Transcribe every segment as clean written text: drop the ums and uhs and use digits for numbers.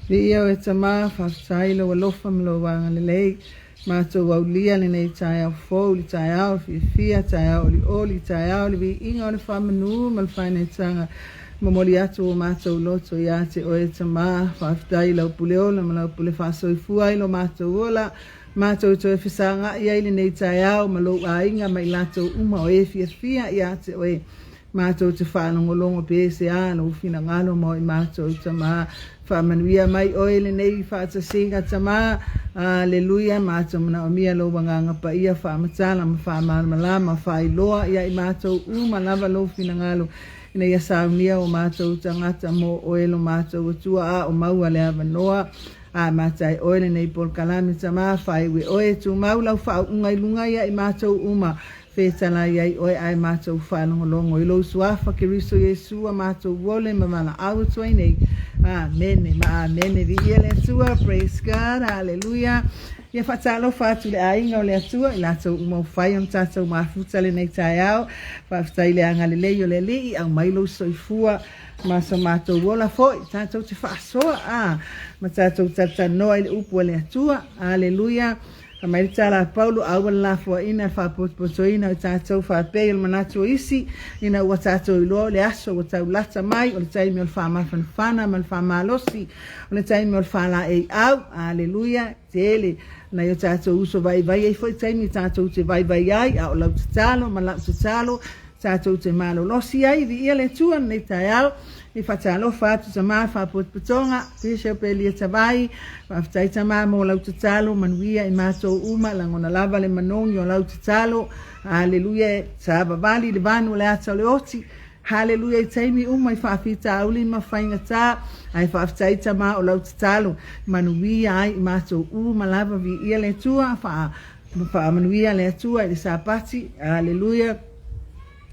Rio e tama whaftailo wa lofa mlo wanga lelei. Mātou waulia le nei tae au fau, li tae au fia, tae au li oli, tae au li vi inga o le whamanu, mal whaine tanga. Mamoli atu o mātou loto ia te o e tama whaftailo puleola, malau pule whasoifua ilo mātou ola. Mātou to e whisanga i aile nei tai au, ma lo ainga mai lato uma o e fia ia te oe. Mātou te whanongolongo pe se ano, fina ngalo mo i mātou tama, whamanuia mai oele nei whata singa tama, aleluia, mātou mana o mia lo wanganga pa ia whamatala, ma whamalama, ma whailoa, ia i mātou uma lava lo fina ngalo, ina ia saunia o mātou tangata mo oelo mātou tua a o maua lea vanoa, a mātai oele nei por kalami tama, whaiwe oe tu maulau whau ungai lunga ia i mātou uma, Fetala iai oe ai mātou whanongolongo i lo suafa ki riso Yesua mātou wole mamana au tuai nei. Amen, amen. Vi ia le tua, praise God, hallelujah. Ia whatalo whatu le ainga o le atua, i lato umau whai on tātou mafuta le nei tai au, whaftai le anga le lei o le lii, au mailo soifua, masa mātou wola foi, tātou te whaasoa, ma tātou tatanoa i le upu le atua, hallelujah. Mai tala Paulo awa la fo ina fa potoina o tātou fa pe il manato isi ina o tātou ilo le aso o tau lata mai o le taimi o fa mafana mal fa malosi o le taimi o fa la e au aleluia tele na yo tātou uso vai e foi taimi tātou te vai ai a o lau tatalo ma lau tatalo tātou te malo losi ai vi ia le tua nei tai au I whatalo whatu tama whapotonga, tisha pe lia tawai, whaftai tama mo lau tatalo, manuia I mātou uma, langona lava le manongi o lau tatalo, hallelujah, sāba vali le vanu le ata le oti, hallelujah, I taimi uma I whawhita auli ma whainga tā, ai whaftai tama o lau tatalo, manuia ai I mātou uma lava vi ia le tua, manuia le tua I le sāpati, hallelujah,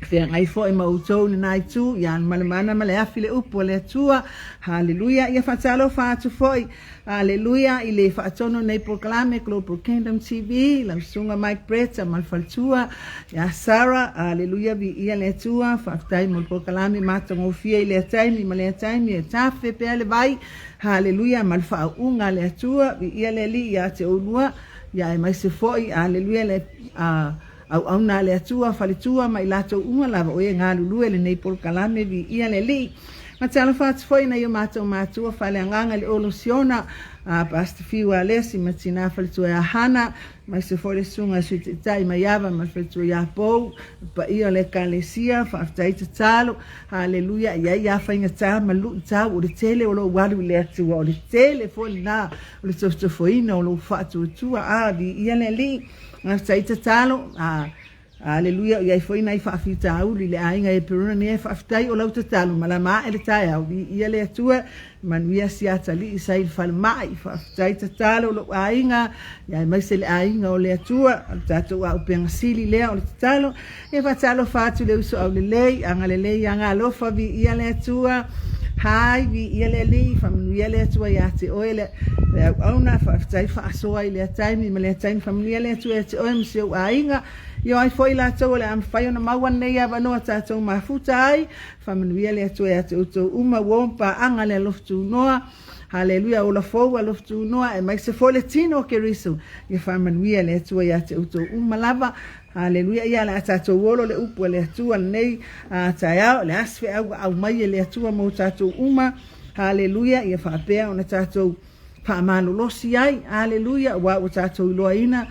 Fea ngai fo I mautou ni nai tu, ian malemana male afile upo le tua, hallelujah, ia whatalo whatu foi, hallelujah, I le whatono nei proklame, Global Kingdom TV, lam sunga Mike Bretta, malfaltua, ia Sarah, hallelujah, vi ia le tua, whaftai mo proklame, matango fia I le taimi, ma le taimi, e tafe pea le vai, hallelujah, malfa unga le tua, vi ia le li, ia te unua, ia e mai se foi, hallelujah, le, au na le atua faletua mai lato uma lava o e ngā lulu le nei pol kalame vi ia le li. Ma tala whātu foi na i o mātua fale anganga le olosiona pasta fiwa lesi ma tina faletua e ahana mai se foi le sunga suite tai mai ava ma faletua ia pou pa ia le kalesia whaftai te talo haleluia ia whainga tā ma lu tā o le tele o lo waru le atua o le tele foi na o le tostofoina o lo whātu tua vi ia le li. Nga taita talo, aleluia, ia foi nai whaafita au, li le ainga e peruna ni e whaafitai o lau talo, ma la maa ele tai au, ia le atua, manuia siata li isa il whal mai, whaafitai talo, lo ainga, ia mai se le ainga o le atua, tato au pengasili lea o le talo, e whatalo whaatu le uso au le lei, anga le lei, anga alofa vi ia le atua, hai vi ia le li familia le tua ia te oele le auna whaftai whaasoa I le taimi ma le taimi familia le tua te oe msio ainga io ai foi la tau le am whai ona maua nei a wanoa tātou mafuta ai familia le tua ia te uto uma wompa anga le loftu noa hallelujah ola fou a loftu noa e mai se foi le tino ke riso ia familia le tua ia te uto uma lava Hallelujah, ia le tātou wolo le upu le atua nei taiao, le asfe au mai le atua mo tātou uma. Hallelujah, ia whapea o na tātou whaamano losi ai. Hallelujah, wa o tātou iloa ina.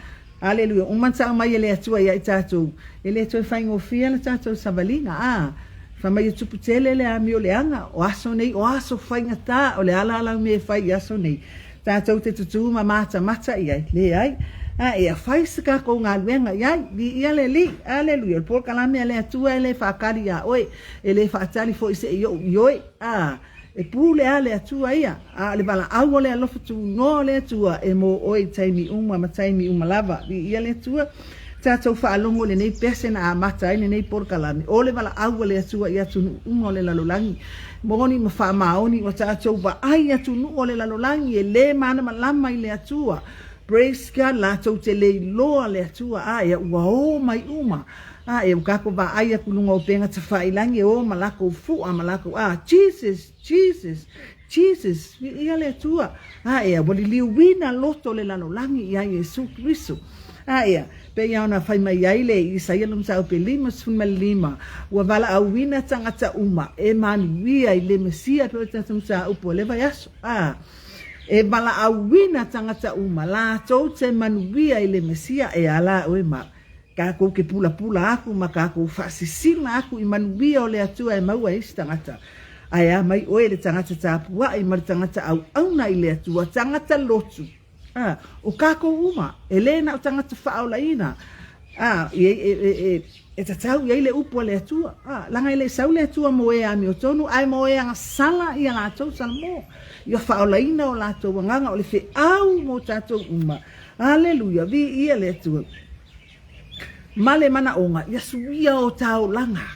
Hallelujah, umanta mai le atua ia I tātou. E le toi whaingo fia le tātou savalina. Whamai tupu tele le ami o le anga. O aso nei, o aso whainga tā, o le ala me whai aso nei. Tātou te tutu mata ia, le ai. E a whaisaka ko ngā luenga iai, vi ia le li, aleluia, le por kalame le atua le whakari a oe, e le whaatari fo ise ioe, e pūle a le atua ia, le bala au le alofa tu no le atua, e mo oe taimi uma ma taimi uma lava, vi ia le atua, tātou whaalongo le nei pese na a mata le nei por kalame, o le bala au le atua ia tunu uma le lalolangi, moni ma wha maoni o tātou wa ai atunu o le lalolangi, e le mana ma lama I le atua, Praise God, la tau te lei loa le atua ia ua o mai uma. E ukako ba aia kulunga o penga ta whailangi o malako fua malako. Jesus, Jesus, Jesus, ia le atua. Ia wali liu wina loto le lanolangi ia Yesu Kristo. Ia, pe ia ona whai mai aile I Isaia lumsa pe lima sunma lima. Ua wala au wina tangata uma. E mani wia I le mesia pe o tatumsa upo le vai aso. E mala awina tangata uma la tau te manuia i le Mesia e ala oe ma. Kako ke pula aku ma kako fasisina aku i manuia o le atua e maua isi tangata. Aia mai oe le tangata tāpua i mara tangata au auna i le atua tangata lotu. O kako uma, e lena o tangata whaolaina. E tatau i le upo le atua. Langa i le sau le atua mo e ami o tonu, ai mo e anga sala i anga atou sala mo. Ia whaolaina o latou wanganga o le whi au mo tatou uma. Aleluia, vi ia le atua. Male mana onga, ia suia o tau langa.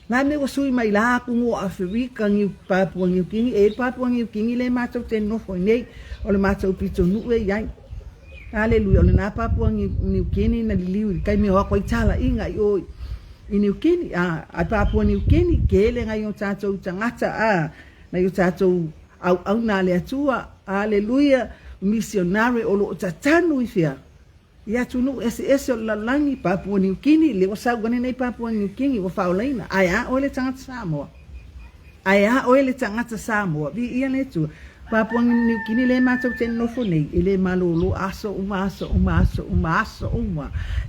Nā me wasui mai la kungo Afrika ngiu Papua New Guinea, e Papua New Guinea le mātou te nofo nei, o le mātou pito nue iai. Aleluia, o le nā Papua New Guinea na liliu, kai me hoa koe tala inga i oi. I New Guinea, a Papua New Guinea, ke le ngai o tātou tangata, na i o tātou au nā le atua, aleluia, misionari o lo tatanu i fia. Ia tunu ese o lalangi Papua New Guinea, le wasau gane nei Papua New Guinea, wa whaolaina. Aia oele tangata Samoa. Aia oele tangata Samoa. Vi ia le tu. Papua New Guinea le mātou te nofo nei. E le malolo aso uma.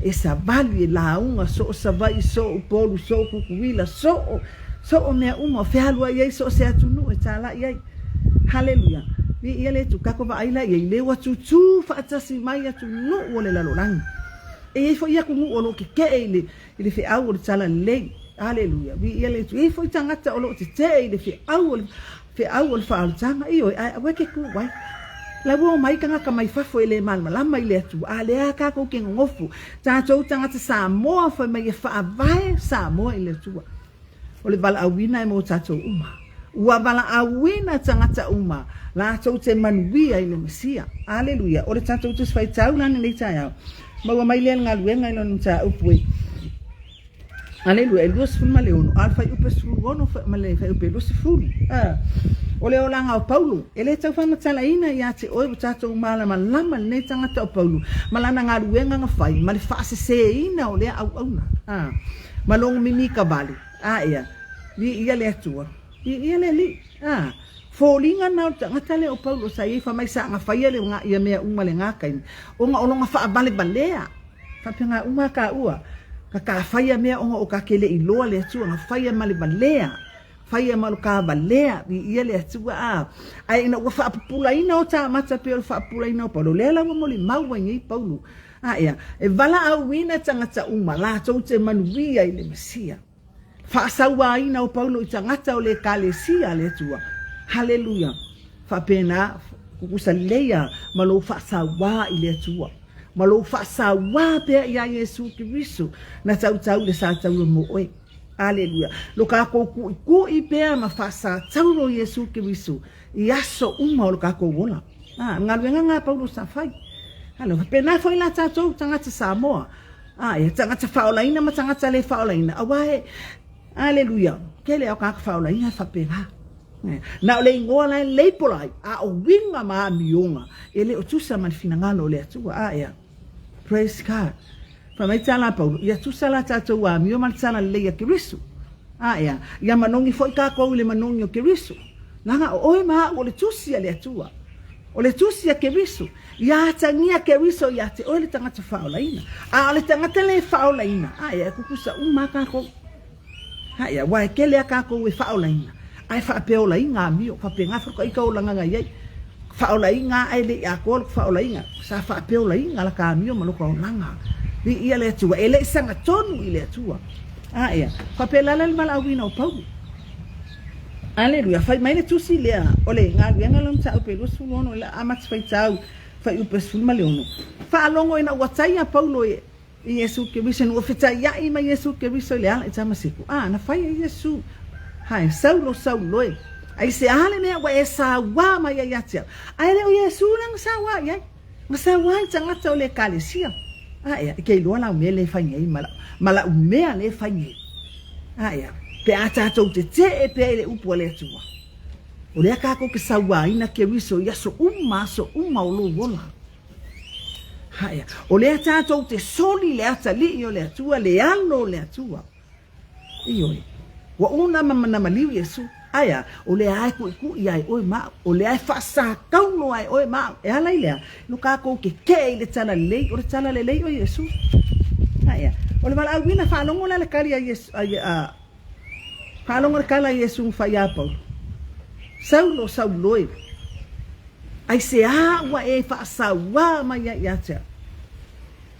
E sa vali e la unga so o savai, so o polu, so o kukuwila, so o mea uma. Whialua iei so o se atunu e tala iei. Hallelujah. Vi ia le tu kako va aila ia le watu tu fatasi mai atu no o le lalolangi. E fo ia kungu o lo ke ile fe au o tala le. Hallelujah. Vi ia le tu e fo tangata o lo te ile fe au o fa al tanga i o wa ke ku wai. La wo mai kanga ka mai fa fo ile mal malama ile atu. Ale a kako ke ngofu. Tatou tangata Samoa fo mai fa vai Samoa ile tu. O le vala awina e mo tatou uma. Ua vala awina tangata uma. La tau te manuia i le Mesia. Aleluia. O le tātou te swai tau nani nei tai au. Maua mai lea ngā luenga i lonu tā upue. Aleluia. E lua sifuni ma leono. Al fai upe sifuni ono ma le fai upe lua sifuni. O le olanga o Paulo. E le tau whamatala ina i ate oi o tātou malama lama nei tangata o Paulo. Malana ngā luenga ngā fai. Ma le whaase se ina o lea au auna. Malongo mimika vale. Ea. Vi ia le atua. Ia le li. Fōlinga nau tangata le o Paulo sa i wha mai sa ngā whaia le ngā ia mea uma le ngā kaini. O ngā olonga wha abale balea. Whapia ngā uma ka ua. Ka whaia mea o ngā o ka kele i loa le atua. Ngā whaia male balea. Whaia malu ka balea. Vi ia le atua. Ai ina ua wha apupula ina o tā mata pe o wha apupula ina o Paulo. Lea lawa mo le maua ngai Paulo. Ea. E vala au wina tangata uma. La tau te manuia i le Mesia. Wha asaua ina o Paulo i tangata o le kalesia le atua. Hallelujah. Fapena kukusa leia malo fasawa ile atua. Malo fasawa pe ya Yesu Kristo na tau le sa tau mo oi. Hallelujah. Loka ko ku i pe ma fasa tau lo Yesu Kristo. Iaso uma loka ko wona. Ngaluenga nga Paulo sa fai. Halo pena foi la tau tangata Samoa. Ya tangata faolaina ma tangata le faolaina. Awae. Hallelujah. Kele o ka faolaina fa pena. Na o le ingoa lai leipolai, a o winga maa mionga, e le o tusa man finangano le atua, ea. Praise God. Fa mai tala Paulo, ia tusa la tatou a mio man tala leia Kirisu. Ea, ia manongi foi kako le manongi o Kirisu. Langa o oe maa o le tusia le atua. O le tusia Kirisu. Ia tangia Kirisu ia te oe le tangata faolaina. A le tangata le faolaina. Ea, kukusa kako. Ea, wae kele a kako we faolaina. Ai fa peola inga mio fa penga fa ko ika olanga nga ye fa ola inga ai le akol fa ola inga sa fa peola inga la ka mio malo ko olanga vi ia le tua ele sanga tonu ile tua ia fa pela la mal awina o pau aleluia fa mai le tusi le ole nga nga lom sa o pelo su no la amat fa tau fa u pesul maleono fa longo ina watai a Paulo e Yesu ke bisa no feta ya i mai Yesu ke bisa le ala tama siku na fa Yesu hai saulo e ai se ale ne wa esa wa mai ya tia ai le o Yesu nang sa wa ya ma sa wa tanga to le kalesia ya ke lo la me le fa ngai mala o me le fa ngai ya pe ata to te e pe le upo le tua o le ka ko ke sa wa ina ke wiso ya so uma o lo wola ya o le ata to te soli le ata li yo le tua le ano le tua io wa una mama na maliu Yesu Aya, o le ai ku ai oi ma, o le ai fasa kau no ai oi ma, e ala ile. No ka ko ke le tala le, o le tala le o Yesu. Aya, o le mala wina fa longo la kali a Yesu a fa longo kala Yesu fa ya Paulo. Saulo e. Ai se a wa e fasa wa ma ya te.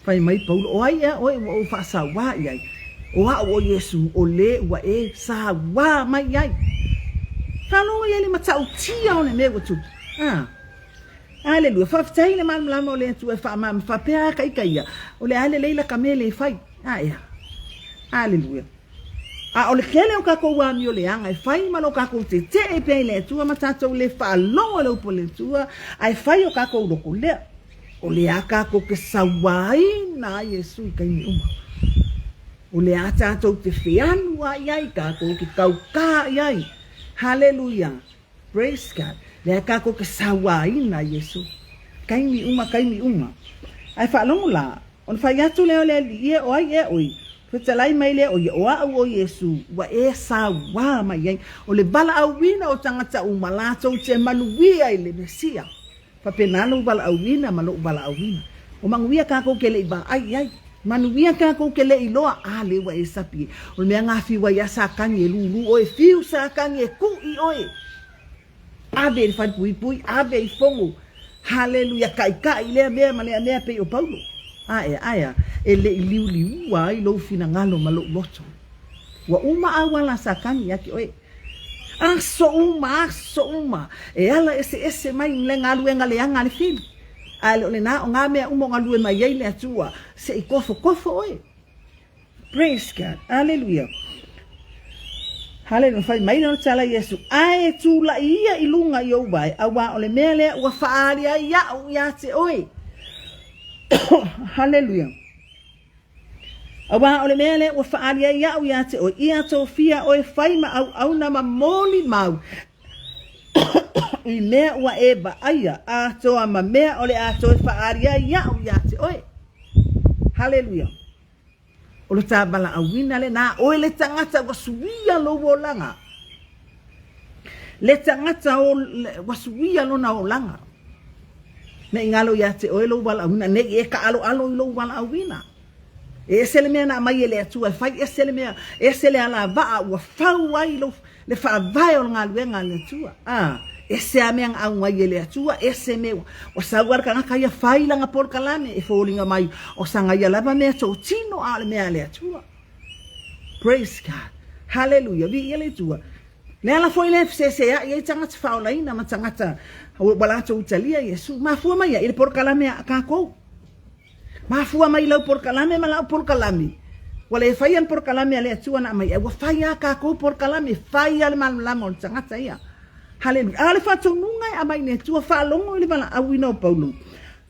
Fa mai Paulo o ai o fasa wa ia. O Yesu o le wa e sa wa ma ia. Falongo yele matau tia one me watu. Aleluia. Fa ftai le mal mlama ole tu fa mam fa pea kai. Ole ale leila kamele fai. Ya. Aleluia. Ole kele o kako wa mi ole anga fai malo kako te e pe le tu matatu le fa longo le pole tu ai fai o kako lo kule. Ole aka ko ke sawai na Yesu kai ni uma. Ole ata to te fianu ai kako ke kauka ai. Hallelujah. Praise God. Le kako ke sawaina Yesu. Kaini uma. Ai fa longo la. On fa yatu le ie o ai e oi. Fetalai mai le o ie o Yesu. Wa e sawa mai ai. O le bala awina o tangata umalato te maluia i le Mesia. Fa penalo bala awina malo bala awina. O manguia kako ke le ba ai. Manuia kako ke le iloa ale wa e sapi. O me ngafi wa ya sakange lulu o e fiu sakange ku I oe. Ave fa pui ave fongo. Hallelujah kai le me mane pe o Paulo. Aya ele liu wa I lo fina ngalo malo loto. Wa uma awala sakange yake oe. Aso uma. E ala ese mai ngalo ngale anga le fili. Ale ole na nga me umo ngalue mai le atua se I kofo oi. Praise God. Hallelujah. Hallelujah. Fai mai no tala Yesu. Ai tu la ia ilunga yo bai awa ole mele wa faali ya te oi. Hallelujah. Awa ole mele wa faali ya te oi. Ia to fia oi fai ma au na ma moli mau. I mea ua eba aia a toa ma mea ole a toa whaaria ia te oe. Hallelujah. O le tābala awina le nā oe le tangata wasuia lo wolanga. Le tangata wasuia lo na olanga. Ne ingalo ia te oe lo wala awina. Ne e ka alo lo wala awina. E sele mea na mai ele atua. Fai e sele mea. E sele ala vaa ua fau ai lo le whaavai o ngā luenga le atua. Ese ameang au ngai ele atua ese me o saguar ka ka ia faila nga por kalane e folinga mai o sanga ia lava me to tino ale me ale atua. Praise God. Hallelujah. Vi ele tua. Le ala foi le se ia tanga te faula ina ma tangata o bala to utalia Yesu ma fu mai ele por kalame ka ko. Ma fu mai lo por kalame ma lo por kalame. Wala e faian por kalame ale atua na mai e wa faia ka ko por kalame faia le mal la mon tangata ia. Hallelujah. Ale fa tu nunga a mai ne tu fa longo le bala awina o Paulo.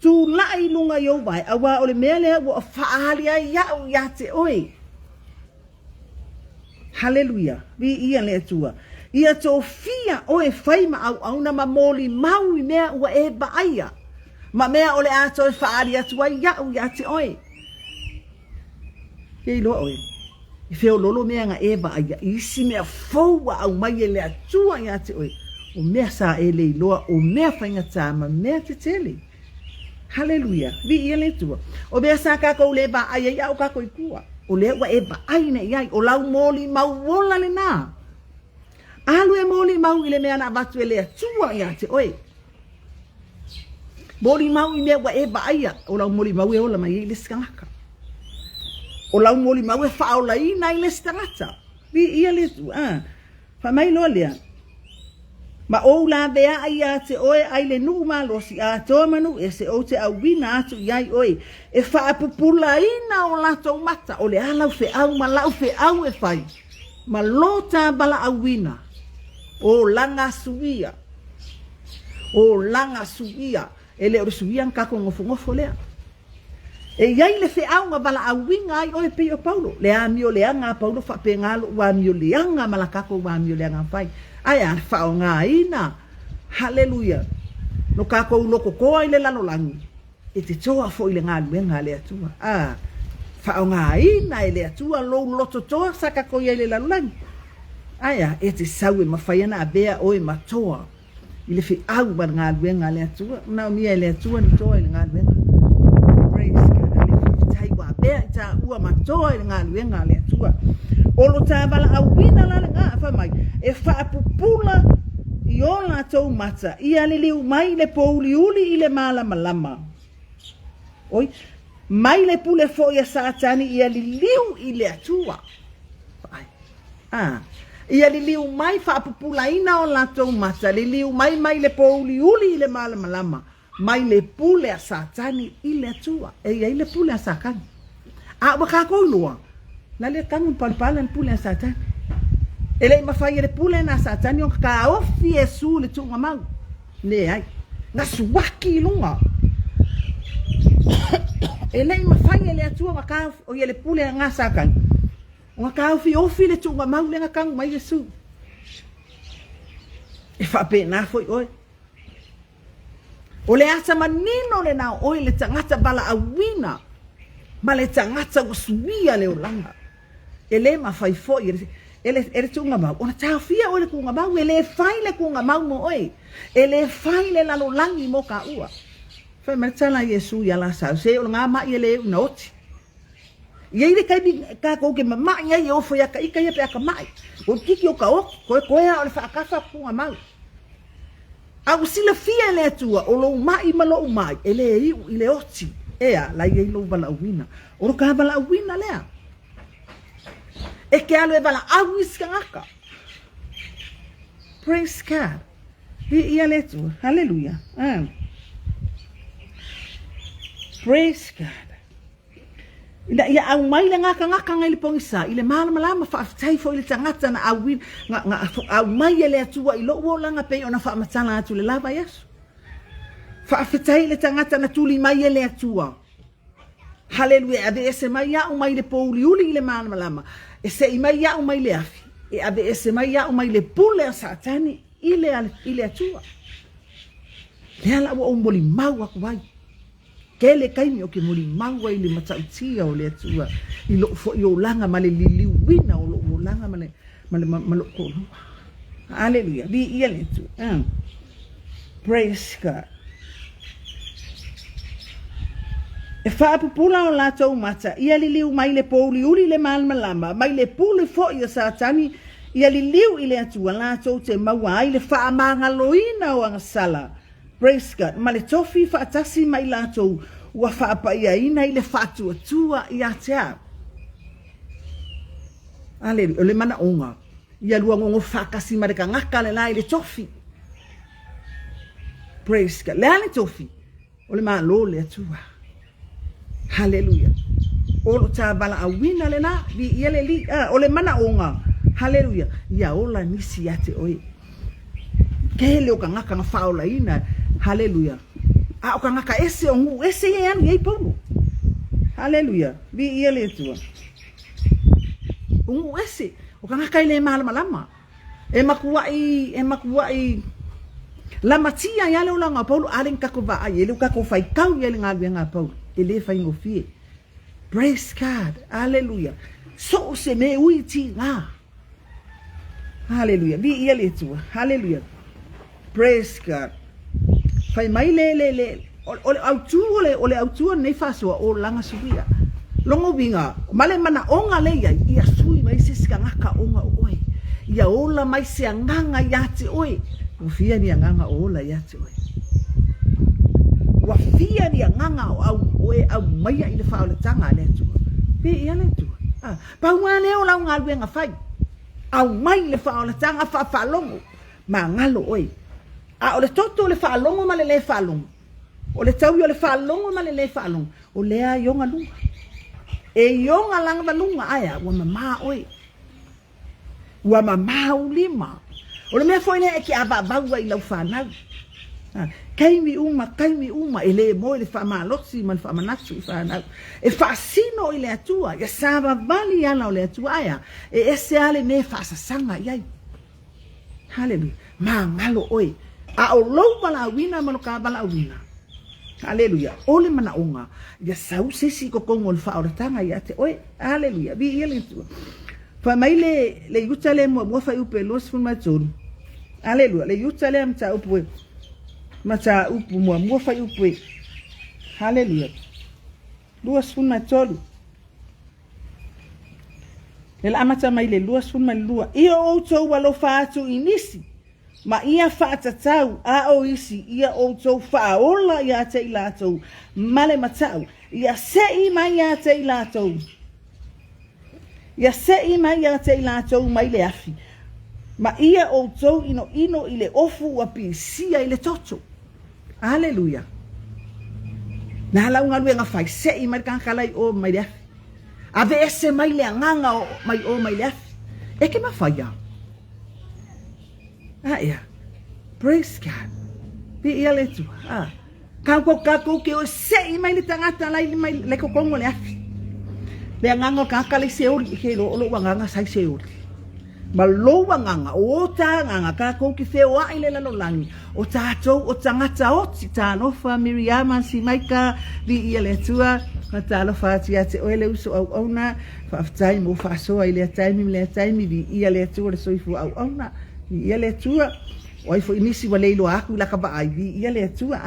Tu lai lunga yo vai awa ole mele wo fa alia ya te oi. Hallelujah. Vi ia le tua. Ia to fia oe fai ma au na mamoli mau I mea ua e baia. Ma mea ole a to fa alia tua ya te oi. Kei lo oi. I feo lolo mea nga e baia. Isi mea foua au mai le atua ya te oi. O mea sa ele iloa, o mea whainga tāma, mea te tele. Hallelujah. Vi ia le tua. O mea sa kako le ba ai au kako I kua. O le ua e ba ai ne iai. O lau moli mau wola le nā. Alu e moli mau I le mea na batu ele atua ia te oi. Moli mau I mea ua e ba ai. O lau moli mau e ola mai I le skangaka. O lau moli mau e whaola I na I le skangata. Vi ia le tua. Fa mai loa lea. Ma o la bea ai a te oe ai le nuku malosi a toa manu e se o te awina atu iai oe. E whaapupula ina o lato mata o le alau fe au ma lau fe au e whai. Ma lota bala awina o langa Suia. O langa Suia. E le ore Suia nkako ngofo lea. E iai le fe au nga bala awinga ai oe pe o Paulo. Le a mio leanga Paulo whape ngalo wa mio leanga malakako wa mio leanga whai. Ai a whao ngā ina. Hallelujah. No kako uloko koa I le lanolangi. E te toa fo I le ngā luenga le atua. Whao ngā ina I le atua lo loto toa saka ko I le lanolangi. Aya, e te sau e mawhaiana a bea o e matoa. I le fi au bar ngā luenga le atua. Nau mia le atua ni toa i le ngā luenga. Praise God. Ale fitai wa bea i ta ua matoa i le ngā luenga le atua. Olo ta wala au wina la le ngā whamai. E whaapupula i o la tau mata. I ale liu mai le pouli uli i le mala malama. Oi, mai le pule fo ia satani i ale liu i le atua. Ia li liu mai whaapupula ina o la tau mata. Li liu mai le pouli uli i le mala malama. Mai le pule a satani i le atua. E ia i le pule a sakani. A wakako ilua. Na le kangu palpala le pule a satani. E le mawhai le pule na satani o ka ofi e su le tunga mau. Ne ai. Nga suwaki ilunga. E le mawhai le atua waka o ia le pule a ngā sakani. Nga ka ofi le tunga mau le nga kangu mai Yesu. E whape na foi oi. O le asa manino le nao oi le tangata bala awina. Ma le tangata o Suia le Olaga. E le mawhai foi. E le tunga mau. O na tawhia o le kunga mau. E le whai le kunga mau mo oi. E le whai le lalolangi mo ka ua. Whai maritala Yesu ia la sau. Se o ngā mai e le una oti. Ia ile kai ka ko ke mama ia i ofo ia ka ika ia pe aka mai. O kiki o ka o ko ia o le whaakafa punga mau. Au sila fia le atua o lo mai ma lo mai. Ele i le oti. Ea la ia i lo bala uwina. O lo ka bala uwina lea. E ke alo e bala awis ka ngaka. Praise God. Ia le atua. Hallelujah. Praise God. Ia au mai le ngaka ngai le pongisa i le malama whaafitai fo i le tangata na awin au mai le atua i lo langa pe ona whaamatala atu le lava Yesu. Whaafitai le tangata na tuli mai le atua. Hallelujah. Ade ese mai au mai le pouli uli i le malama. Ese i mai au mai le afi. E ade ese mai au mai le pule a satani i le atua. Le ala o mboli mau aku wai. Kele kaimi o ke muri maua i le matautia o le atua. I lo fo i Olaga ma le liliuina o lo Olaga ma le kolu. Hallelujah. Bi ia le atua. Praise God. E whaapupula o la tau mata. Ia li liu mai le pouli uli le malama. Mai le pule fo i a satani. Ia li liu i le atua la tau te maua ai le whaamangaloina o angasala. Praise God. Ma le tofi whaatasi mai lātou ua whaapaia ina i le whaatua i atea. Aleluia. O le mana onga. Ia lua ngongo whakasi ma le ka ngaka le la i le tofi. Praise God. Le ale tofi. O le maa lo le atua. Hallelujah. O lo tā bala awina le na. Ia le li. O le mana onga. Hallelujah. Ia ola nisi ate oi. Kele o ka ngaka nga whaola ina. Hallelujah. A o ka ngaka ese o ngu ese e anu yei pono. Hallelujah. Vi ia le tua. O ngu ese. O ka ngaka ile malama. E makuai. Lama tia yale ula ngā Paulo. Alen kako va ai. Ele kako fai kau yale ngā lua ngā Paulo. Ele fai ngofie. Praise God. Hallelujah. So se me ui ti ngā. Hallelujah. Vi ia le tua. Hallelujah. Praise God. Fai mai le ole autua nei fasua o langa Suia. Longo winga male mana onga le ia sui mai siska ngaka onga oi. Ia ola mai se nganga yati oi. Ufia ni nganga ola yati oi. Wafia ni nganga au mai i le faole tanga le tu. Pe ia le tu. Pa ngale ola ngalwe nga fai. Au mai le faole tanga fa longo. Ma ngalo oi. A o le toto le whaalongo ma le whaalongo. O le tau i o le whaalongo ma le whaalongo. O lea ionga lunga. E ionga langa lunga aya. Ua mama oi. Ua mama ulima. O le mea foine e ki aba baua i lau whanau. Kaimi uma. E le mo i le whaamalosi ma le whaamanatu i whanau. E whaasino i le atua. Ia sāwa vali ana o le atua aya. E ese ale ne whaasasanga iai. Hallelujah. Ma ngalo oi. A o lou bala awina mano ka bala awina. Hallelujah. Ole mana onga. Ia sau sesi ko kongo le whaoratanga ia te oe. Hallelujah. Vi ia le tua. Fa mai le yuta le mo fa upe los fun ma tonu. Hallelujah. Le yuta le mta upe. Mata upu mo fa upe. Hallelujah. Luas fun ma tonu. Le amata mai le luas fun ma lua. Ia o to walo fa atu inisi. Ma ia fa tatau a o isi ia o to fa ola ia te ilato. Male matau. Ia sei mai ia te ilato. Ia sei mai ia te ilato mai le afi. Ma ia o to ino ile ofu api sia ile toto. Hallelujah. Na la unga luenga fai sei mai kankalai o mai le afi. Ave ese mai le nganga o mai le afi. Eke ma fai ya. Yeah. Praise God. Be ele tu. Kako ke o sei mai le tangata lai mai le kokongo le afi. Le nganga kakali se ori ke lo wanga sai se ori. Ma lo wanga o ta nganga kako ki fe wa ile la langi. O tato o tangata o ta no fa Miriam si maika vi ele tua ta lo fa ti ate o ele uso au ona fa tai mo fa so ile tai mi vi ele tua so ifu au ona. Ia le tua oi fo inisi wa leilo aku la ka ba ai ia le tua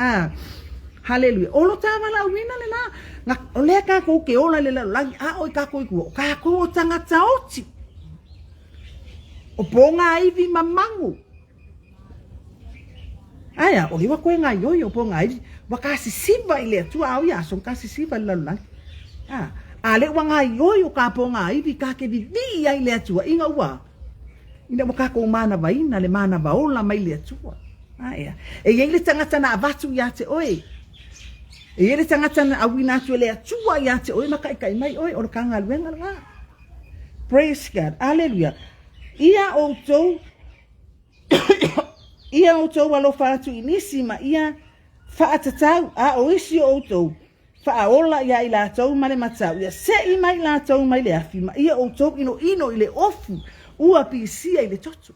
hallelujah olo ta mala wina le na ole ka ko ke ola le la oi ka ko tanga taoti o ponga ai vi mamangu aya oli wa ko nga yo ponga ai wa ka si siva ile tua au ya son ka si siva la ale wa nga yo ka ponga ai vi ka ke vi ile tua inga wa ina mo kako mana vaina le mana vaola mai le atua. Aya. E ele tangata na avatu ya te oi. E ele tangata na awina tu le atua ya te oi makai mai oi o kanga luenga la. Praise God. Hallelujah. Ia o to walo fatu inisima ia fa atatau a o isi o to fa ola ya ila to male matau ya se mai la to mai le afima ia o to ino ile ofu ua pisia ile toto.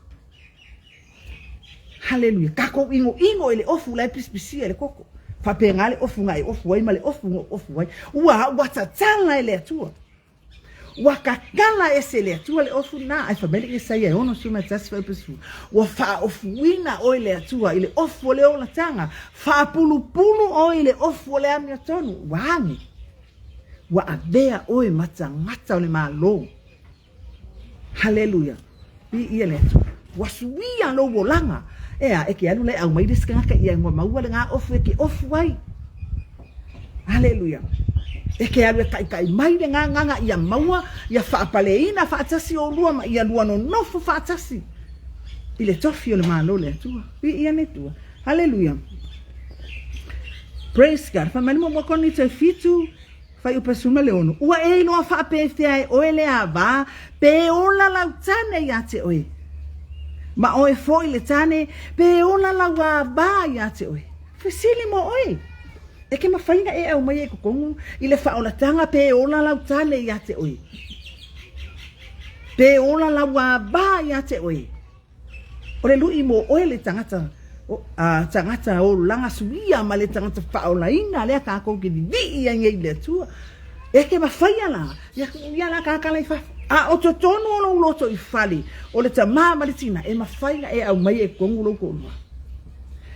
Hallelujah. Kako ingo ile ofu la pisia ile koko. Fa pengale ofu ngai ofu wai male ofu wai. Ua watatala ile atua. Wakakala ese ile atua ile ofu na ai family isa ya ono sima tasi fa pesu. Wa fa ofu wina o ile atua ile ofu le ola tanga. Fa pulu o ile ofu le amia tonu. Wangi. Wa avea oe mata ole malo. Hallelujah. Bi ile wasuia lo bolanga. Eke alu le au mai diska ka ia mo mau le nga ofu eke ofu wai. Hallelujah. Eke alu kai mai le nga ia maua ia fa paleina fa tasi o lua ma ia lua no fu fa tasi. Ile tofi le malo le tu. Bi ia ne tu. Hallelujah. Praise God. Fa mali mo koni te fitu fai o pesuma leono. Ua e loa wha pe fea e oe le ava, pe ola lau tane ia te oe. Ma oe foi le tane, pe ola lau ava ia te oe. Fesili mo oe. E ke mawhainga e au mai e kukongu, i le wha ola tanga pe ola lau tane ia te oe. Pe ola lau ava ia te oe. O le lui mo oe le tangata, tangata o langa Suia ma le tangata whaolaina lea kako ki di ia ngei le tua. E ke mawhaia la, ia la kakalai wha. O to tono o loto I whali, o le ta maa le tina, e mawhaia e au mai e kongu loko unua.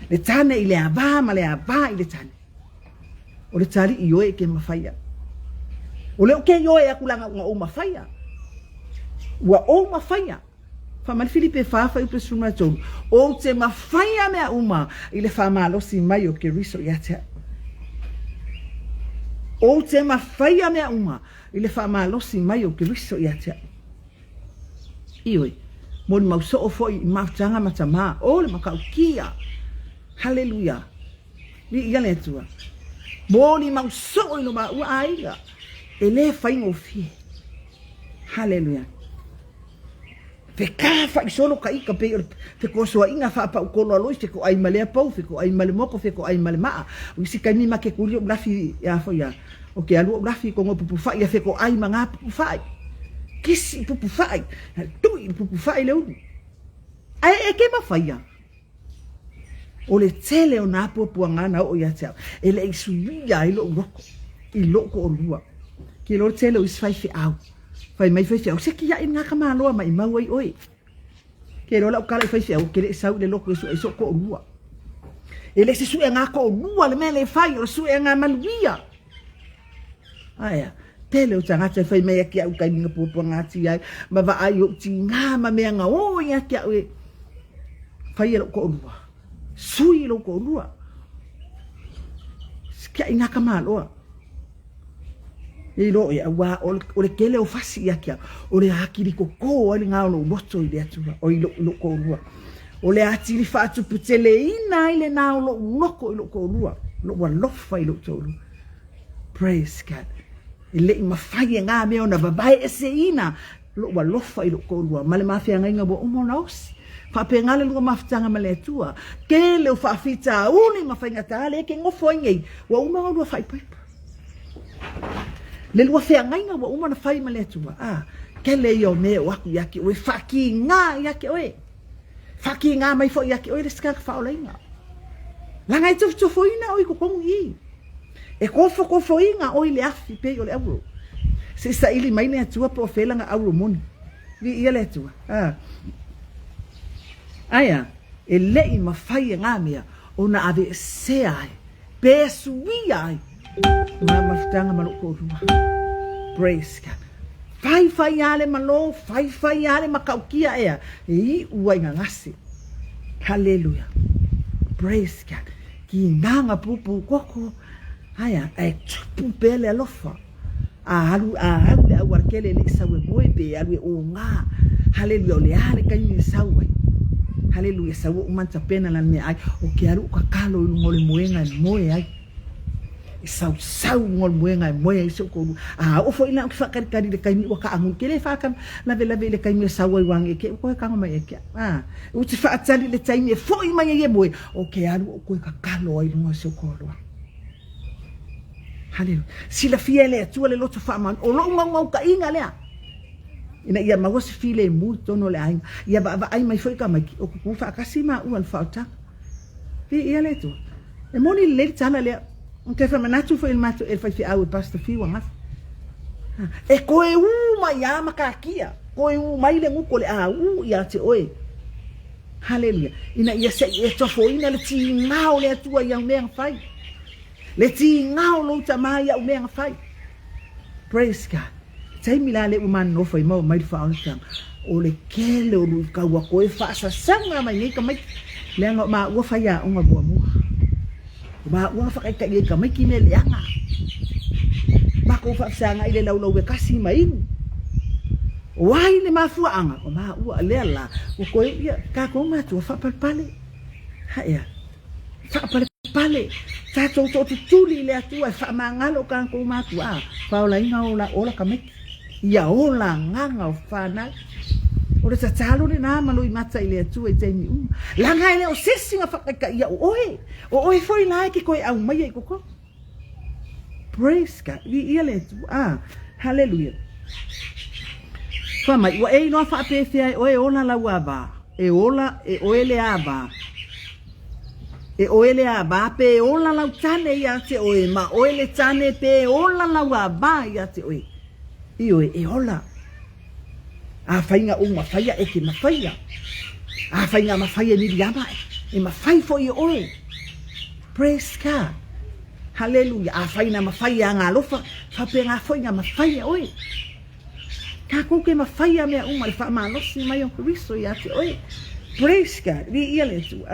Le tane I le ava ma le ava I le tane. O le tari I oe ke mawhaia. O le ke oe a kulanga unga o mawhaia. Ua o mawhaia. Famali Filipe fafa I presuma tonu. O te mawhaia mea uma I le whamalosi mai o ke riso I atea. O te mawhaia mea uma I le whamalosi mai o ke riso I atea. Ioi, moni mauso o foi I mautanga matama. O le makau kia. Hallelujah. Ni ia le tua. Moni mauso I no ma ua aiga. E le whaingo fie. Hallelujah. Fe kafa I solo ka ika pe fe ko so inga fa pa ko lo lois fe ko ai male pau fe ko ai male moko fe ko ai male maa o si ka ni ma ke kulio grafi ya fo ya o ke alu grafi ko ngo pupu fa ya fe ko ai manga pupu fa kisi pupu fa tu pupu fa le u ai e ke ma fa ya o le tele o na pupu ngana o ya tsa ele I suia I lo roko I lo ko lua ke lo tele o is fa fi au Fai mai fai se se kia ina ka malo mai mau ai oi. Ke rola o kala fai se o ke sau le loko so ko lua. Ele se su nga ko lua le mele fai o su nga maluia. Aya, tele o tanga te fai mai kia o kai minga popo ngati ai, ma va ai o ti nga ma me nga o ia kia o fai lo ko lua. Sui lo ko lua. Kia ina ka malo. Ilo ya wa o le kele o fasi ya kia o le hakiri ko ko ali nga lo boto ile atu o ilo ko lua o le atiri fa atu putele ina ile na lo loko ilo ko lua lo wa lofa ilo tolu. Praise God. Ile ima fai nga me ona babai ese ina lo wa lofa ilo ko lua male mafia nga bo umona osi fa pe ngale lo mafitanga male tua kele o fa fita uni mafainga tale ke ngofo ngai wa uma lo fai pa le lua fea ngainga wa umana fai maletua. Kele yo me waku yaki oe faki nga yaki oe. Faki nga mai fo yaki oe le skaka faolainga. Langa i tufu ina oi kukongu i. E kofo inga oi le afi pe o le auro. Se sa ili mai ne atua po fela nga auro moni. Vi ia le atua. Aya, e lei mafai nga mea ona ave se ai. Pe sui ai. Mama fitanga maloko rua. Praise God. Fai ale malo, fai ale makaukia ea. I ua inga ngase. Hallelujah. Praise God. Ki nganga pupu koko. Aya, e tupu pele alofa. Alu le awarkele le sawe moe pe alu o nga. Hallelujah. Le ale kaini sawe. Hallelujah. Sawe umanta pena lan me ai. O ke alu kakalo ngole moenga moe ai. Sau ngol moenga moe so ko o fo ina ka kari de kai wa ka angu kele fa kam la vela le kai me sa wa wange ke ko ka ma e ke u ti fa tsali le tai me fo i mai ye moe o ke alu ko ka kalo ai no so ko lo haleluya si la fiele tu le loto fa man o lo ngau ka inga le ina ia ma was file mu tono le ai ia ba ai mai foi ka mai o ku fa ka sima u al falta vi ia le tu e moni le tsana le Te fa manatu foi il mato el fai au pasta fiwa mas. E koe mai ama kakia. Koe mai le nguko le ia te oe. Hallelujah. Ina ia se e tofo ina le ti ngao le atua ia mea fai. Le ti ngao lo tama ia mea fai. Praise God. Tai mila le uman no foi mau mai fa on tang. O le kele o ka wa koe fa sa sanga mai ni ka mai. Le nga ma wo fa ia unga bo mu. Ba wa fa ka ka mai ki me leanga. Ba ko fa sanga ile lau kasi mai. Wai le mafu anga o ma u lela o ko ia ka ko ma tu fa pale. Ha ia. Fa pale. Sa to tuli le atu fa mangalo kan ko ma tu fa ola ina ola ka mai. Ia ola nganga o fa na. Ora sa talo ni na malo i mata ile atu e temi la ngai le o sisi nga fa ia o foi na ki ko au mai ko ko praise God vi ia le tu hallelujah fa mai wa e no fa pe fia o ola la wa ba e ola e o ele aba e o ele aba pe ola la tane ia te o ma o ele tane pe ola la wa ba ia te o io e ola fainga mafaya e ke mafaya fainga mafaya ni diama e mafai fo yo oe praise God hallelujah faina mafaya ngalofa fa pe nga fainga mafaya oe ka ko ke mafaya me le fa ma losi mai o Kristo ya te oe praise God vi ile tu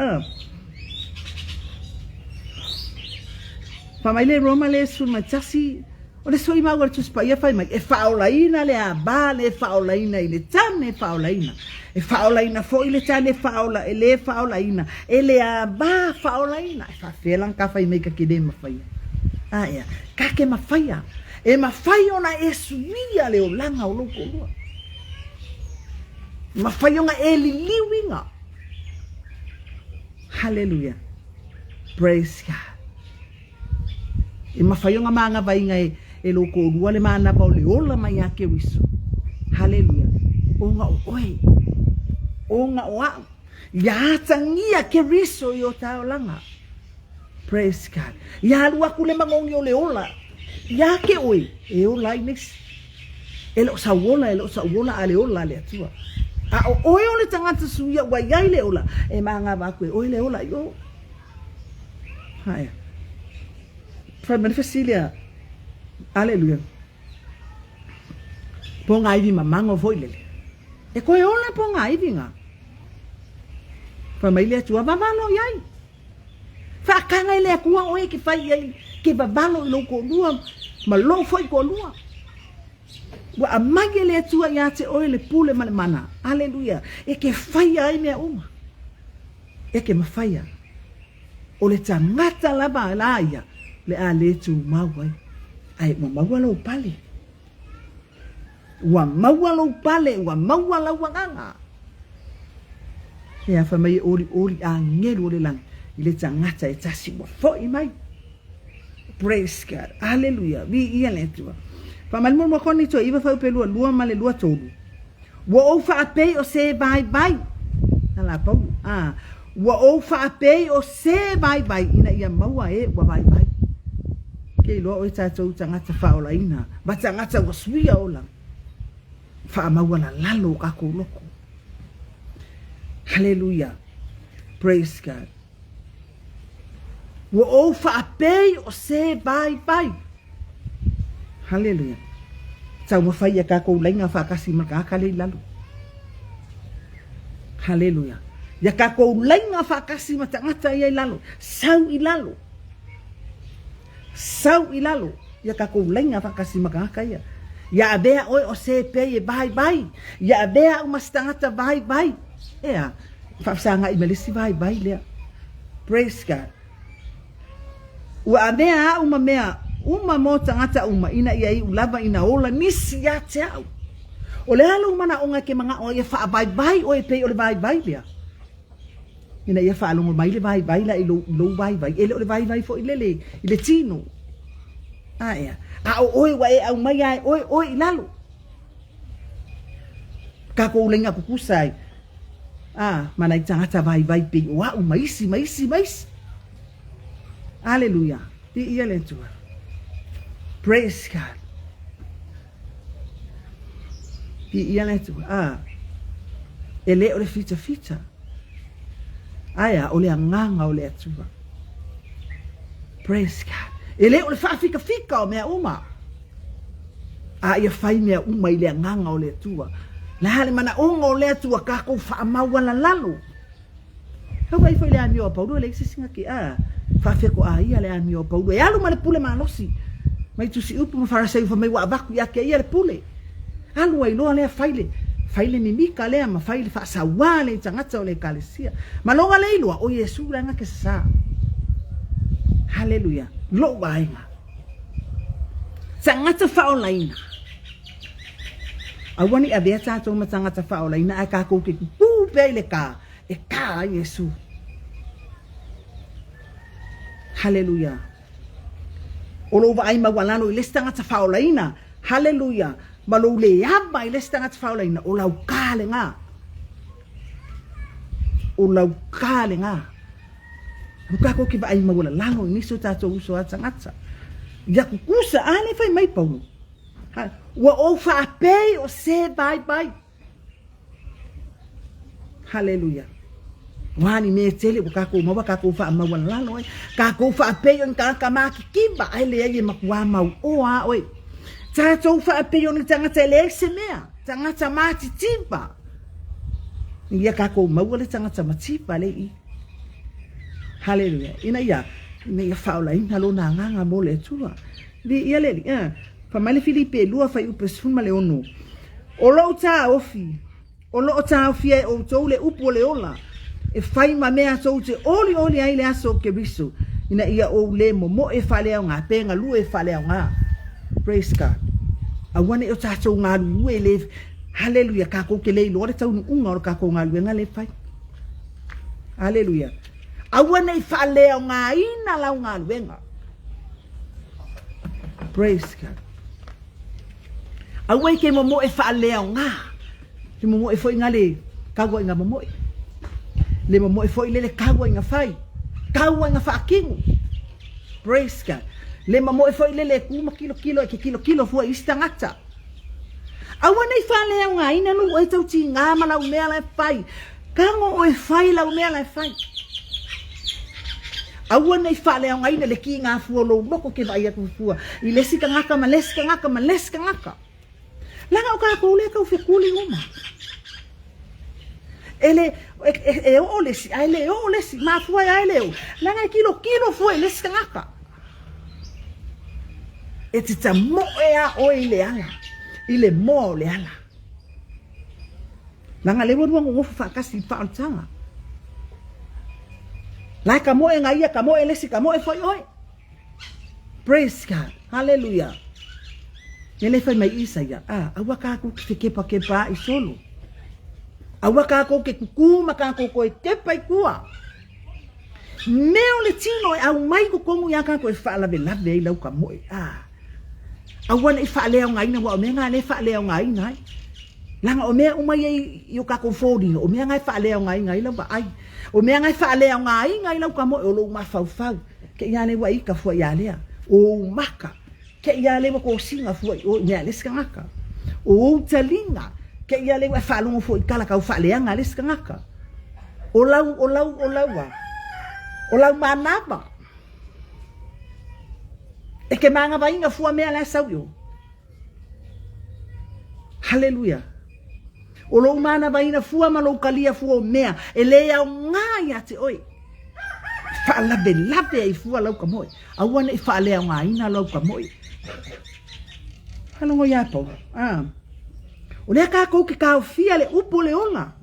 fa mai le Roma le su matasi o le soi maua tu spa ia fai mai e faolaina le abale faolaina ile tane faolaina e faolaina fo ile tane faola ele faolaina ele aba faolaina fa felan ka fai mai ka kide mafai ia ka ke mafai e mafai ona e suia le olanga o loko lua mafai ona e liwinga hallelujah praise God e mafai ona manga vai ngai e loko rua le mana pa le ola mai ake wiso hallelujah onga oa ya tangia ke riso yo taolanga praise God ya lua kule mangongi o le ola ya ke oi e ola ines Elo sawola ale ola le atua. A o le tangata suia wa yai le ola. E manga wa koe o le ola yo. Haya. Fra manifestilia. Hallelujah. Ponga ivi mamango voilele. E koe ola ponga ivi nga. Fra maile atua vavalo yai. Fa kanga ile akua oe ki fai yai. Ke vavalo ilo ko lua. Ma lo foi ko lua. Wa amage le atua ya te oe le pule male mana. Hallelujah. E ke fai ai mea uma. E ke mawhaia. O le tangata lava la ia. Le a le tu mawai. Ai mo mawalo pale. Wa mawalo pale. Wa mawala wanganga. Ea fa mai ori a ngelu le lang. Ile tangata e tasi wa foi mai. Praise God. Hallelujah. Vi ia le tua. Fa malmo mo koni to iwa fa pelu lua male lua tolu. Wa o fa ape o se bye bye. Ala pau. Wa o fa ape o se bye bye ina ia maua e wa bye bye. Ke lo o ta tau tangata fa ola ina. Ba tangata wa suia ola. Fa maua la lalo ka ko loko. Hallelujah. Praise God. Wa o fa ape o se bye bye. Hallelujah. Tau mawhaia ka kou lainga whakasi maka akale lalu. Hallelujah. Ya ka kou lainga whakasi matangata iai lalu. Sau i lalu. Sau i lalu. Ya ka kou lainga whakasi maka akaya. Ya abea oi o se peye bai bai. Ya abea umastangata bai bai. Ea. Whapsanga i melisi bai bai lea. Praise God. Wa abea umamea. Uma mo tangata uma ina ia ulava ina ola nisi ya te au. O le alo mana onga ke mga o ia wha bai bai o e pei o le bai bai lea. Ina ia wha alongo mai le bai bai la i lo bai bai. Ele o le bai bai fo i le tino. Ea. A o oi wa e au mai ai oi ilalo. Kako ulenga kukusai. Mana i tangata bai bai pei o au maisi. Hallelujah. Di ia le tua. Praise God. Ia letu. Ele o le fita. Aya o le anganga o le atua. Praise God. Ele o le fika o mea uma. Ia fai mea uma i le anganga o le atua. La hale mana onga o le atua kako whaamaua la lalo. Hau kai fai le ani o pauru le isisinga ki whawheko ia le ani o pauru. E alu ma le pule manosi. Mai tu si upu farasei fa mai wa baku ya ke ia le pule. Alu ai loa le faile ni mika le ma faile fa sawale tangata o le kalesia. Ma longa le loa o Yesu ranga ke sa. Hallelujah. Lo wainga. Tangata fa online. Awani abia tato ma tangata fa online aka ko ke pu pele ka e ka Yesu. Hallelujah. O lo vai mawalano i lestanga ta faulaina. Hallelujah. Ma lo le aba i lestanga ta faulaina. O lau kale nga. Mukako ki vai mawalano i niso tato uso atangata. Ya kukusa ale fai mai pau. Wa o fa ape o se bye bye. Hallelujah. Wani me tele ko kako mawa kako fa mawalano kako fa ape yon ka maki kiba ele ye makwa mau oa oi tato fa ape yon tangata le semea tangata mati tiba ia kako mawale tangata matiba le I. Hallelujah. Ina ia faula ina lo na nganga mole tua di ia le fa male Filipe lua fa upesun male ono o lo ta ofi e o tole upo le ola e fai ma mea so te oli ai le aso ke biso ina ia o le mo e fale nga penga lu e fale nga. Praise God. Awane o tato nga lu e le hallelujah ka ko ke le lo le tau unga o ka ko nga lu nga le fai. Hallelujah. Awane fale nga ina la nga lu nga. Praise God. Awe ke mo e fale nga. Ke mo e foi nga le ka go nga mo le mo e foi le kawa nga fai kawa nga fakingu. Praise God. Le mo e foi le kuma kilo foi istangata Awa nei fale au nga ina lu e tau ti ngā mana u mea lai fai. Kango o e fai la u mea lai fai. Awa nei fale au nga ina le ki ngā fua lo loko ke vai atu fua. I lesi ka ngaka ma lesi ka ngaka ma lesi ka ngaka. Langa o ka koule ka u fekuli uma. Ele o lesi, ele o lesi, ma fua ya ele o. Langa kilo fua e lesi ka ngaka. E te ta mo e a o i le ala. I le mo le ala. Langa le wadu wangu ngofu whakasi pa o tanga. Lai ka mo e ngaia, ka mo e lesi, ka mo e foi oi. Praise God. Hallelujah. Ele fai mai isa ia. Awa kako ke kepa i solo. Awa kako ke kukuma kako ko e kepa i kua. Meo le tino e au mai ko kongu ia kako e whaalawe lave i lau ka mo e. Awa na i whaalea o ngaina wa o mea ngā ne whaalea o ngaina. Langa o mea umai e o kako fōri. O mea ngai whaalea o ngaina i lau ba ai. O mea ngai whaalea o ngaina i lau ka mo e o lo mawhau. Ke ia le wa i ka fua ia lea. O maka. Ke ia lewa ko singa foi o nya leska ngaka o talinga ke ia lewa falungo foi kala ka fale nga leska ngaka o lau manaba e ke manga vai nga fua mea la sauyo haleluya o lo mana vai na fua malo kalia fua mea e le ya nga ya te oi fala belabe ai fua lau ka moi awana i fale nga ina lau ka moi Halongo yapo. O lea kako ke kao fia le upo le ola.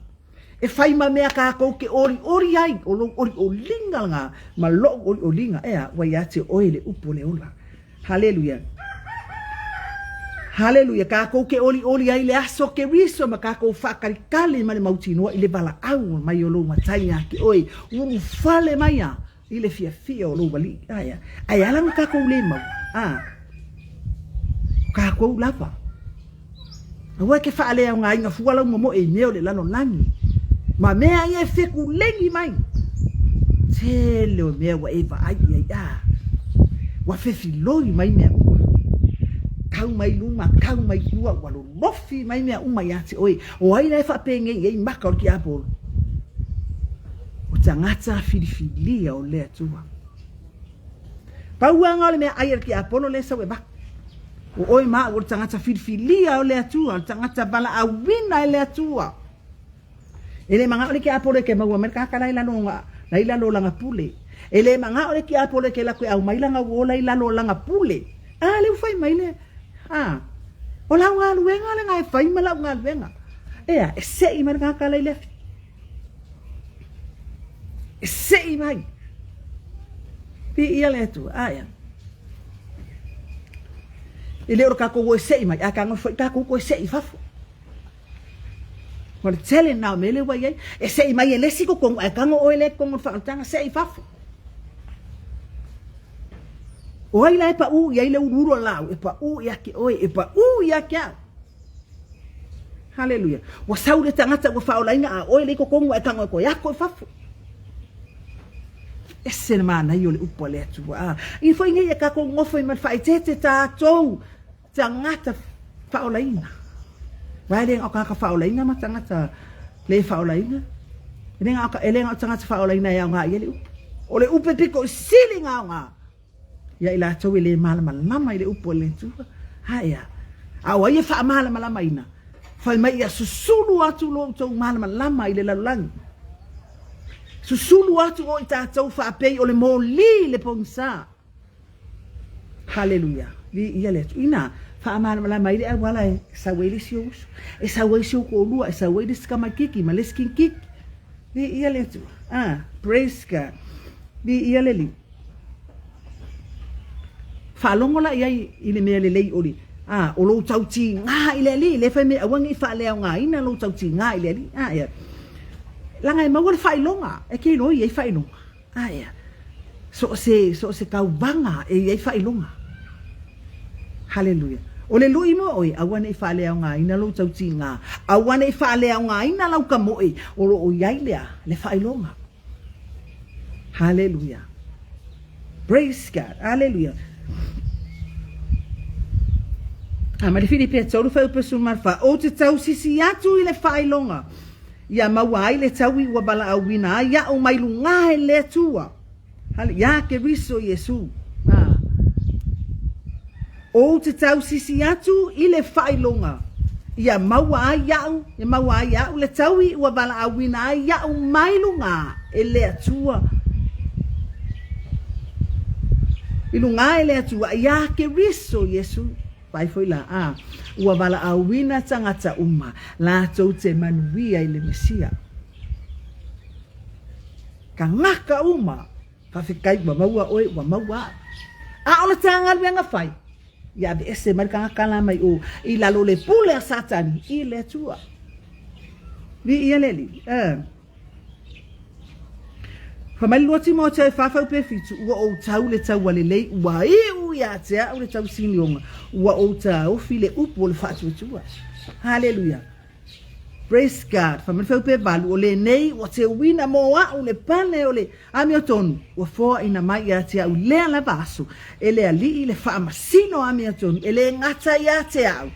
E fai ma mea kako ke ori ai. O linga nga. Ma lo o linga. Ea, wai ate oi le upo le ola. Hallelujah. Hallelujah. Kako ke ori ai le aso ke riso. Ma kako whakarikale ma le mautinoa. I le bala au mai o lo matanya ke oi. Uru fale mai a. I le fia o lo wali. Aya. Aya lang kako le mau. Kako lava. Awa ke faale au ngai nga fuala mo e meo le lano langi. Ma mea ia feku lengi mai. Tele o mea wa eva ai ai. Wa fefi loi mai mea. Kau mai luma, kau mai kua, walo lofi mai mea umai ate oi. O ai lai fa penge i maka o ki apolo. O tangata filifilia o lea tua. Pauanga o le mea ai ki apolo le sa we baka. O oi ma o tangata filifilia o le atua, o tangata bala awina le atua. Ele manga ole ki apole ke mau Amerika ka laila no langa pule. Ele manga ole ki apole ke la ko au mai langa o laila no langa pule. Le fai mai le. O la nga luenga le nga fai mala nga luenga. E se i Amerika ka laila. E se i mai. Pi ia le atua, Ele ora kako o sei mai aka ngo foi kako ko sei fafo. Por tele na mele wa ye e sei mai ele siko con aka ngo o ele con fa tanga sei fafo. O ai la pa u ye le uro la e pa u ya ki oi e pa u ya kia. Hallelujah. Wa saure tanga ta fa ola ina o ele ko con aka ngo ko ya ko fafo. Ese mana yo le upole atu. I foi ngai ka ko ngo foi man fa tete ta tou. Tangata faulaina. Vai le o ka faulaina ma tangata le faulaina. Elenga ka elenga tangata faulaina ya nga ile. O le upe piko silinga nga. Ya ila to le mala mama ile upole tu. Haya. Awa ye fa mala mala ina. Fa mai ya susulu atu lo to mala mala ile la lang. Susulu atu o ita to fa pe o le moli le ponsa. Hallelujah. Ia le ina fa mala mai le wala sa wele sios e sa wele sio ko lua e sa wele skama kiki ma le skin kik ia le praise God ia le li fa longo la ia ile me le lei oli o lo tauti nga ile li le fa me awangi fa le nga ina lo tauti nga ile li ia langa ma wala fa longa e ke no ia fa longa ia so se ka banga e ia fa longa. Hallelujah. O le lui mo oi awana I fale au nga ina lo tauti nga. Awana I fale au nga ina lau ka mo e o lo o yailea le failonga. Hallelujah. Praise God. Hallelujah. Ma le fili pe tolu fa pesu mar fa o te tau sisi atu i le whailonga. Ia maua ai le tau i ua bala au wina ia o mai lunga e le tua. Hale, ia ke riso Yesu. O te tau sisi atu i le whailonga. Ia maua ai iau le tau i ua bala au wina ia o mai lunga e le tua. I lunga e le tua ia ke riso Yesu. Pai foi la ua bala au wina tangata uma la tau te manuia i le Mesia. Ka ngaka uma ka whikai wa maua oe wa maua. Ona tanga luenga whai. Ia be ese mari ka ngaka la mai o i lalo le pule a satani i le tua. Vi ia leli. Famai lua timo te whawhau pe fitu ua o tau le tau wale lei ua iu ia tea o le tau sinionga ua o tau file upo le whatu tua. Hallelujah. Praise God. Famai whau pe balu o le nei o te wina moa o le pane o le ami o tonu ua fōa ina mai ia tea o lea la vaso e le ali i le whaamasino ami o tonu e le ngata ia tea au.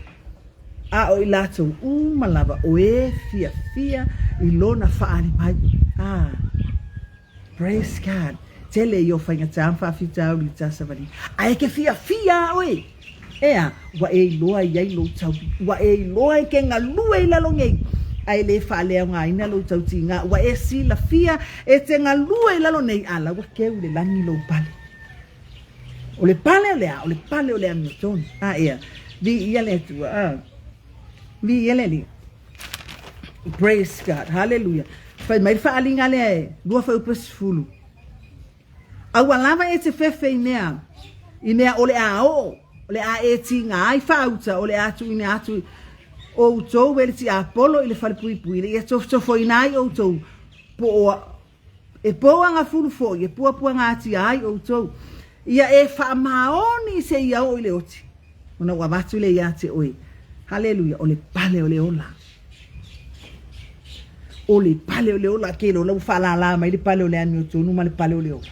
A o i lato malava o e fia i lona whaani mai. Praise God. Tele yo fainga tamfa fita o lita savani. Ai ke fia oi. Ea, wa e loa ia lo tau. Wa e loa ke ngalua i lalongei. Ai le fa le nga ina lo tau tinga. Wa e si la fia e te ngalua i lalonei ala wa ke le langi lo pale. O le pale o le amiton. Ea. Vi ia le tu. Vi ia le. Praise God. Hallelujah. Fai mai fa alinga le dua fa upes fulu. Awa lava e te fefe inea. Inea ole a o. Ole a e tinga ai fa uta. Ole atu ine atu. O utou wele ti apolo ile fale pui pui. Ile e tofo inai o utou. Po e po anga fulu fo. E pua nga ati ai o utou. Ia e fa maoni se ia o ile oti. Ona wabatu ile ia te oi. Hallelujah. Ole pale ole ola. O le pale o le ola ke lo lau whala la mai le pale o le ani o tonu ma le pale o le ola.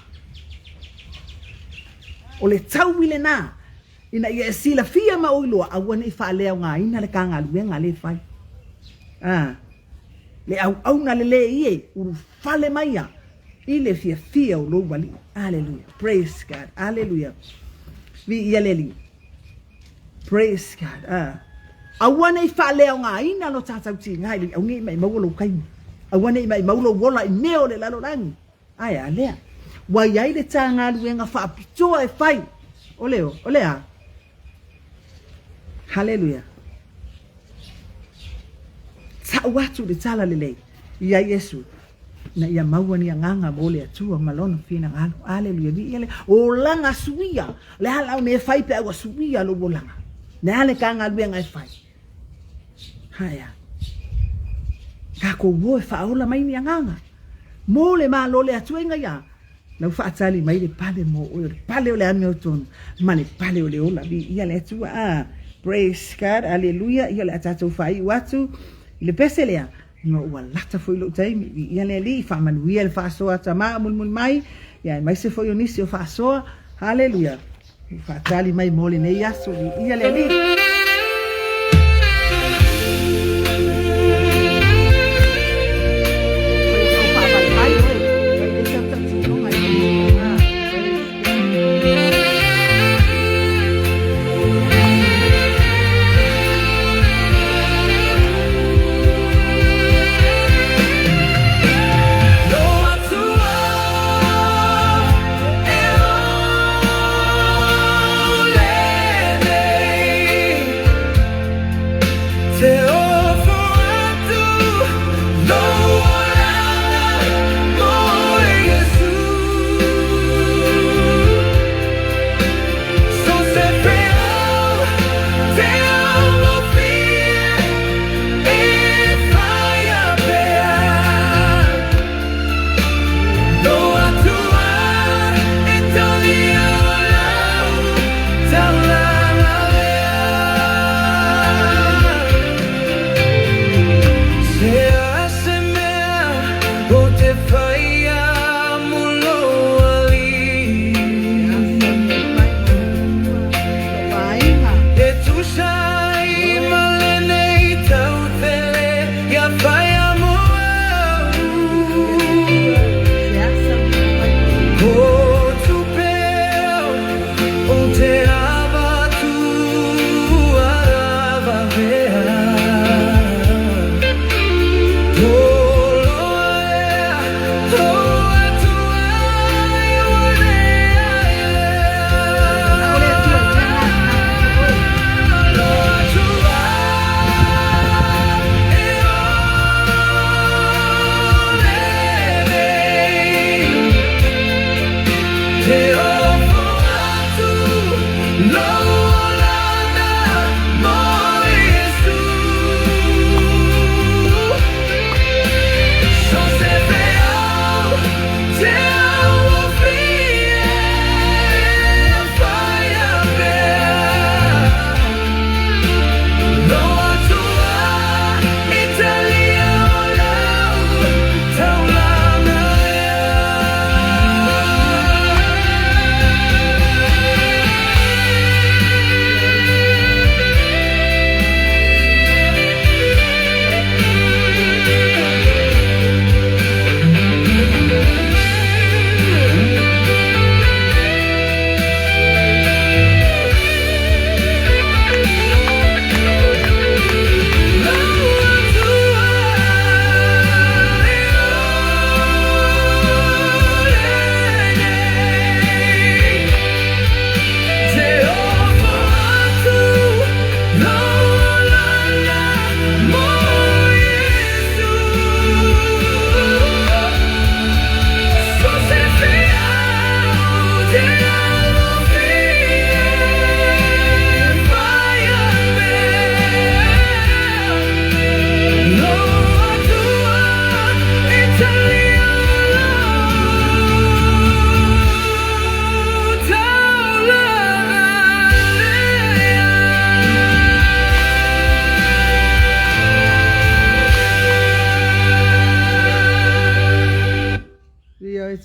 O le tau wile na ina ia sila fia ma o iloa a wane i whalea o ngā ina le kanga luenga le whai. Le au na le le ie uru whale mai a i le fia o lo wali. Hallelujah. Praise God. Hallelujah. Vi ia leli. Praise God. A wane i whalea o ngā ina lo tātau ti ngai le au ngi mai mawolo kaini. Awane i mai maulo wola i neo le lalo langi. Ai lea. Wai ai le tanga luenga whaapitoa e whai. Olea. Hallelujah. Ta watu le tala le lei. Ia Yesu. Na ia maua ni nganga mo le atua malono fina ngalo. Hallelujah. Ni ele o langa Suia. Le hala ne whai pe awa Suia lo bolanga. Ne ale kanga luenga e whai. Haya. Kako woe whaola mai ni anganga. Mo le maa lo le atuenga ia. Lau whaatali mai le pale mo o le pale o le ame o tonu. Ma le pale o le ola. Ia le atua. Praise God. Hallelujah. Ia le atatou whai watu. Le pese lea. No ua lata foi lo taimi. Ia le li. Whamanuia le whaasoa tamaa mulmul mai. Ia mai se foi onisi o whaasoa. Hallelujah. Whaatali mai mo le nei aso. Ia le li.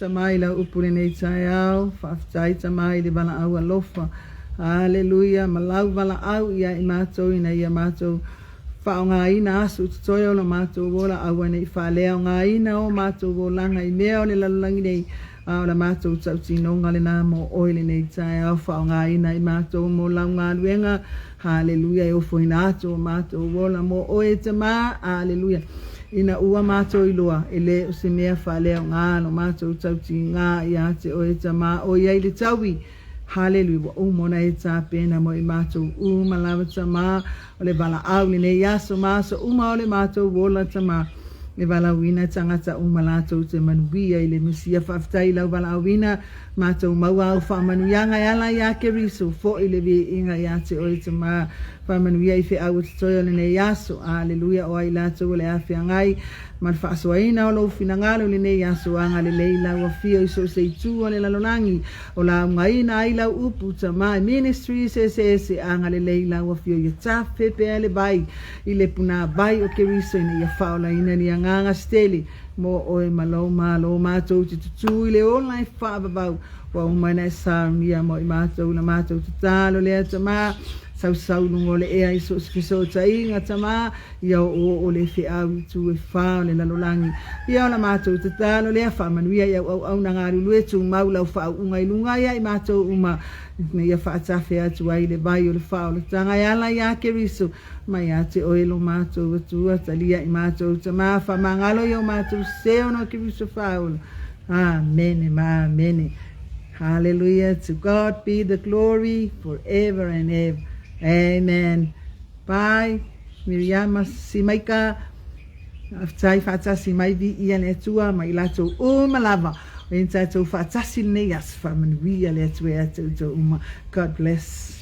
tamai la upule nei tai au, whaftai tamai le vala au alofa. Hallelujah, malau vala au ia I mātou ina ia mātou whao ngā ina asu tutoe o la mātou wola au nei whalea o ngā ina o mātou wolanga I mea o le lalangi nei o la mātou tautino ngale nā mo oile nei tai au whao ngā ina I mātou mo lau ngā luenga. Hallelujah, e ofo ina atu o mātou wola mo oe te mā. Hallelujah. Ina ua mātou iloa, ele o se mea whalea o ngā no mātou tauti ngā ia te oe te mā o iai le taui. Hallelujah, o mona e tā pēna mo I mātou malawa ta mā, o le vala au ni nei aso mā, so uma o le mātou wola ta mā. Le vala wina tangata malatou te manuia I le mesia whaftai lau vala wina mātou maua au whamanuianga I ala ia ke riso fo I le vi inga ia te oe te mā whamanuia I whi au te toi o le nei aso. Aleluia o ai lātou le awhia ngai man whaasoaina o lo finangalo le nei aso anga le leila ua fia I so se tu o le lalonangi o la ngaina ai lau upu ta mā ministry se anga le leila ua fia I ta pepe ale bai I le puna bai o ke riso ina ia whaola ina ni nganga steli mo oe malo mātou te tutu I le online whaababau wa umana e sāmia mo I mātou la mātou te tālo lea ta mā sau lungo le ea I so skiso ta inga ta mā ia o le whiau I tu e whao le lalolangi ia o la mātou te tālo lea whamanuia ia au na ngāru lue tu maulau whao ungai lunga ia I mātou uma me ia whaatawhi atu ai le vai o le whao le tanga ia la ia ke riso mai a te oelo mātou atua talia I mātou ta mā whamangalo ia o mātou seo no ke riso whao. Amen, amen. Hallelujah, to God be the glory forever and ever. Amen. Bye. Miriama simaika. Aftai fatasi mai vi ia le tua mai lato malava. When tato fatasi ne yas famanuia le tua to uma. God bless.